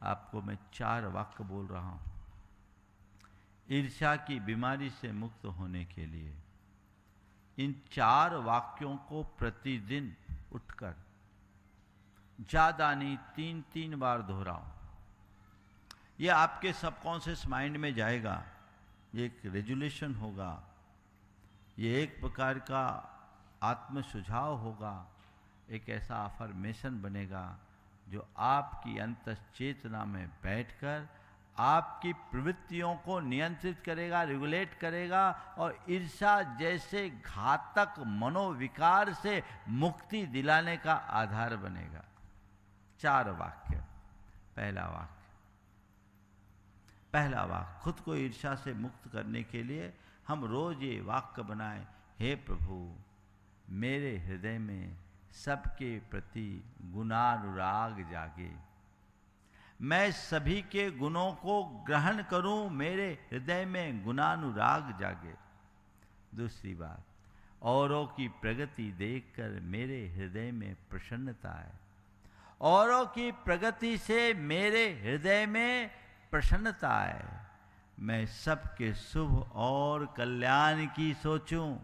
आपको मैं 4 वाक्य बोल रहा हूं ईर्ष्या की बीमारी से मुक्त होने के लिए। इन 4 वाक्यों को प्रतिदिन उठकर ज़्यादा नहीं 3-3 बार दोहराओ। ये आपके सबकॉन्शियस माइंड में जाएगा, ये एक रेजुलेशन होगा, ये एक प्रकार का आत्म सुझाव होगा, एक ऐसा अफर्मेशन बनेगा जो आपकी अंतश्चेतना में बैठकर आपकी प्रवृत्तियों को नियंत्रित करेगा, रेगुलेट करेगा और ईर्ष्या जैसे घातक मनोविकार से मुक्ति दिलाने का आधार बनेगा। 4 वाक्य। पहला वाक्य खुद को ईर्ष्या से मुक्त करने के लिए हम रोज ये वाक्य बनाएं, हे प्रभु मेरे हृदय में सबके प्रति गुणानुराग जागे, मैं सभी के गुणों को ग्रहण करूं, मेरे हृदय में गुणानुराग जागे। दूसरी बात, औरों की प्रगति देखकर मेरे हृदय में प्रसन्नता है, औरों की प्रगति से मेरे हृदय में प्रसन्नता है, मैं सबके शुभ और कल्याण की सोचूं,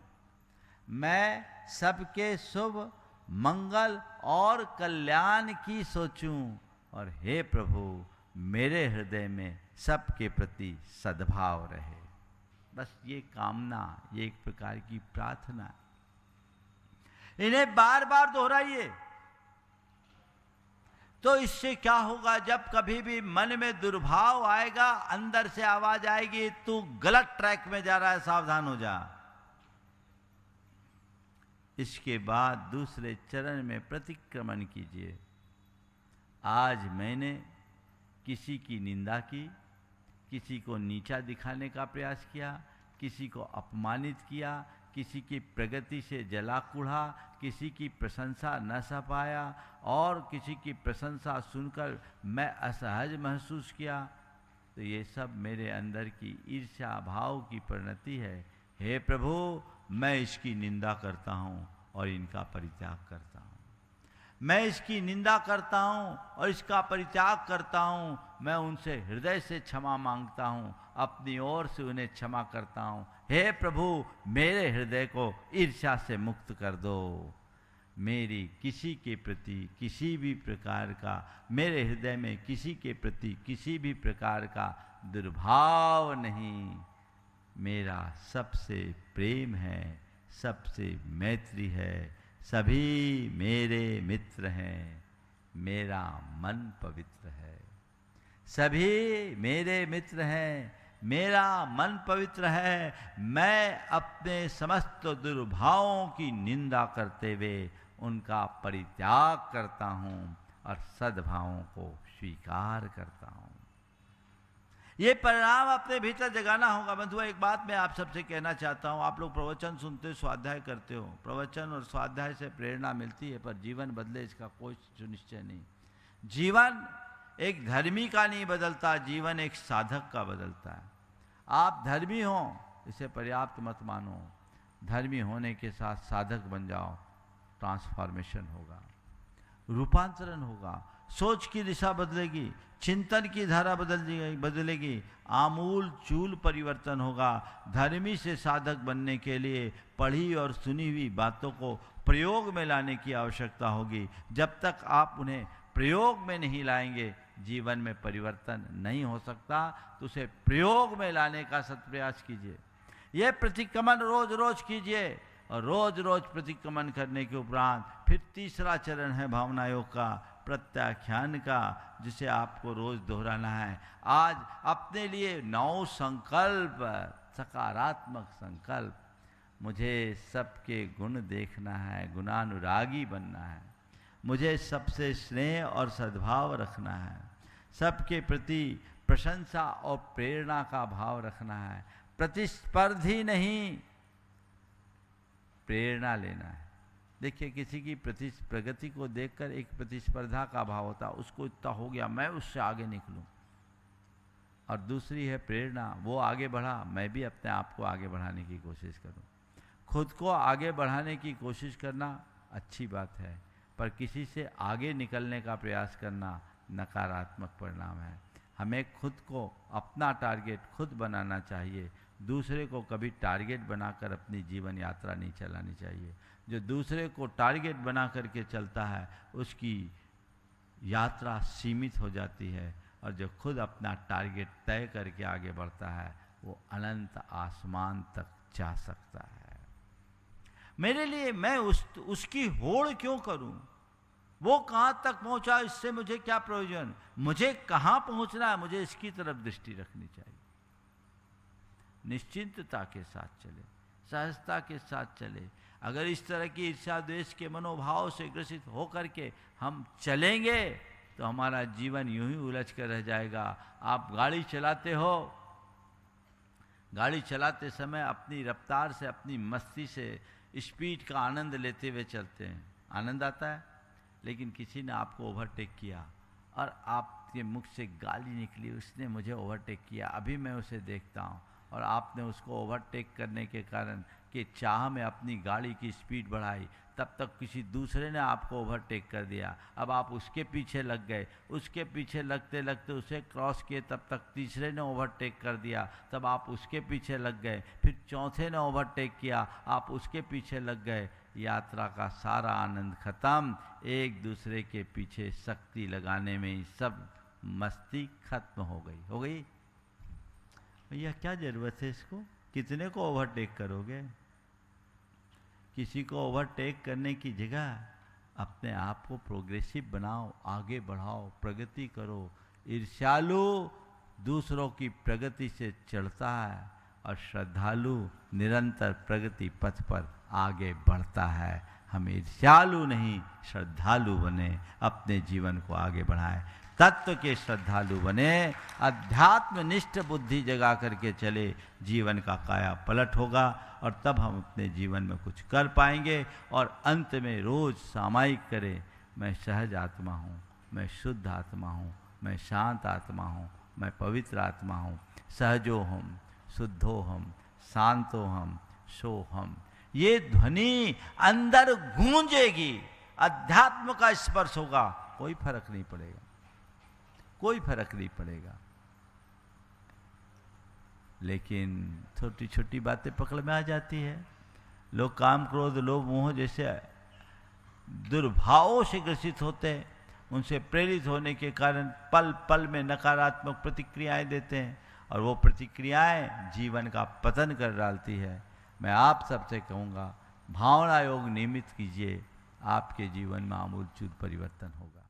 मैं सबके शुभ मंगल और कल्याण की सोचूं और हे प्रभु मेरे हृदय में सबके प्रति सद्भाव रहे। बस ये कामना, ये एक प्रकार की प्रार्थना। इन्हें बार बार दोहराइए। तो इससे क्या होगा, जब कभी भी मन में दुर्भाव आएगा, अंदर से आवाज आएगी तू गलत ट्रैक में जा रहा है, सावधान हो जा। इसके बाद दूसरे चरण में प्रतिक्रमण कीजिए। आज मैंने किसी की निंदा की, किसी को नीचा दिखाने का प्रयास किया, किसी को अपमानित किया, किसी की प्रगति से जला कुढ़ा, किसी की प्रशंसा न सह पाया और किसी की प्रशंसा सुनकर मैं असहज महसूस किया, तो ये सब मेरे अंदर की ईर्ष्या भाव की परिणति है। हे प्रभु मैं इसकी निंदा करता हूँ और इनका परित्याग करता हूँ, मैं इसकी निंदा करता हूँ और इसका परित्याग करता हूँ, मैं उनसे हृदय से क्षमा मांगता हूँ, अपनी ओर से उन्हें क्षमा करता हूँ। हे प्रभु मेरे हृदय को ईर्ष्या से मुक्त कर दो, मेरी किसी के प्रति किसी भी प्रकार का, मेरे हृदय में किसी के प्रति किसी भी प्रकार का दुर्भाव नहीं, मेरा सबसे प्रेम है, सबसे मैत्री है, सभी मेरे मित्र हैं, मेरा मन पवित्र है, सभी मेरे मित्र हैं, मेरा मन पवित्र है। मैं अपने समस्त दुर्भावों की निंदा करते हुए उनका परित्याग करता हूँ और सद्भावों को स्वीकार करता हूँ। ये परिणाम अपने भीतर जगाना होगा। बंधुओं एक बात मैं आप सबसे कहना चाहता हूँ, आप लोग प्रवचन सुनते हो, स्वाध्याय करते हो, प्रवचन और स्वाध्याय से प्रेरणा मिलती है, पर जीवन बदले इसका कोई सुनिश्चय नहीं। जीवन एक धर्मी का नहीं बदलता, जीवन एक साधक का बदलता है। आप धर्मी हो इसे पर्याप्त मत मानो, धर्मी होने के साथ साधक बन जाओ, ट्रांसफॉर्मेशन होगा, रूपांतरण होगा, सोच की दिशा बदलेगी, चिंतन की धारा बदलेगी, आमूल चूल परिवर्तन होगा। धर्मी से साधक बनने के लिए पढ़ी और सुनी हुई बातों को प्रयोग में लाने की आवश्यकता होगी। जब तक आप उन्हें प्रयोग में नहीं लाएंगे जीवन में परिवर्तन नहीं हो सकता, तो उसे प्रयोग में लाने का सत्प्रयास कीजिए। यह प्रतिक्रमण रोज रोज कीजिए और रोज रोज प्रतिक्रमण करने के उपरांत फिर तीसरा चरण है भावना योग का, प्रत्याख्यान का, जिसे आपको रोज दोहराना है। आज अपने लिए 9 संकल्प, सकारात्मक संकल्प, मुझे सबके गुण देखना है, गुणानुरागी बनना है, मुझे सबसे स्नेह और सद्भाव रखना है, सबके प्रति प्रशंसा और प्रेरणा का भाव रखना है, प्रतिस्पर्धी नहीं प्रेरणा लेना है। देखिए किसी की प्रगति को देखकर एक प्रतिस्पर्धा का भाव होता, उसको इतना हो गया मैं उससे आगे निकलूं, और दूसरी है प्रेरणा, वो आगे बढ़ा मैं भी अपने आप को आगे बढ़ाने की कोशिश करूं। खुद को आगे बढ़ाने की कोशिश करना अच्छी बात है, पर किसी से आगे निकलने का प्रयास करना नकारात्मक परिणाम है। हमें खुद को अपना टारगेट खुद बनाना चाहिए, दूसरे को कभी टारगेट बनाकर अपनी जीवन यात्रा नहीं चलानी चाहिए। जो दूसरे को टारगेट बना करके चलता है उसकी यात्रा सीमित हो जाती है, और जो खुद अपना टारगेट तय करके आगे बढ़ता है वो अनंत आसमान तक जा सकता है। मेरे लिए मैं उसकी होड़ क्यों करूं? वो कहाँ तक पहुंचा, इससे मुझे क्या प्रयोजन? मुझे कहाँ पहुंचना है, मुझे इसकी तरफ दृष्टि रखनी चाहिए। निश्चिंतता के साथ चले, सहजता के साथ चले। अगर इस तरह की ईर्ष्या द्वेष के मनोभाव से ग्रसित होकर के हम चलेंगे तो हमारा जीवन यूं ही उलझ कर रह जाएगा। आप गाड़ी चलाते हो, गाड़ी चलाते समय अपनी रफ्तार से, अपनी मस्ती से, स्पीड का आनंद लेते हुए चलते हैं, आनंद आता है। लेकिन किसी ने आपको ओवरटेक किया और आपके मुख से गाली निकली, उसने मुझे ओवरटेक किया, अभी मैं उसे देखता हूँ, और आपने उसको ओवरटेक करने के कारण कि चाह में अपनी गाड़ी की स्पीड बढ़ाई, तब तक किसी दूसरे ने आपको ओवरटेक कर दिया। अब आप उसके पीछे लग गए, उसके पीछे लगते लगते उसे क्रॉस किए, तब तक तीसरे ने ओवरटेक कर दिया, तब आप उसके पीछे लग गए, फिर चौथे ने ओवरटेक किया, आप उसके पीछे लग गए। यात्रा का सारा आनंद खत्म, एक दूसरे के पीछे शक्ति लगाने में ही सब मस्ती खत्म हो गई। भैया क्या जरूरत है इसको? कितने को ओवरटेक करोगे? किसी को ओवरटेक करने की जगह अपने आप को प्रोग्रेसिव बनाओ, आगे बढ़ाओ, प्रगति करो। ईर्ष्यालु दूसरों की प्रगति से चढ़ता है और श्रद्धालु निरंतर प्रगति पथ पर आगे बढ़ता है। हम ईर्ष्यालु नहीं, श्रद्धालु बने, अपने जीवन को आगे बढ़ाएं, तत्व के श्रद्धालु बने, अध्यात्मनिष्ठ बुद्धि जगा करके चले, जीवन का काया पलट होगा और तब हम अपने जीवन में कुछ कर पाएंगे। और अंत में रोज सामायिक करें, मैं सहज आत्मा हूँ, मैं शुद्ध आत्मा हूँ, मैं शांत आत्मा हूँ, मैं पवित्र आत्मा हूँ, सहजो हम, शुद्धो हम, शांतो हम, सो हम। ये ध्वनि अंदर गूंजेगी, अध्यात्म का स्पर्श होगा, कोई फर्क नहीं पड़ेगा, कोई फर्क नहीं पड़ेगा। लेकिन छोटी छोटी बातें पकड़ में आ जाती है। लोग काम, क्रोध, लोभ, मोह जैसे दुर्भावों से ग्रसित होते हैं, उनसे प्रेरित होने के कारण पल पल में नकारात्मक प्रतिक्रियाएं देते हैं, और वो प्रतिक्रियाएं जीवन का पतन कर डालती है। मैं आप सबसे कहूँगा, भावना योग नियमित कीजिए, आपके जीवन में आमूलचूल परिवर्तन होगा।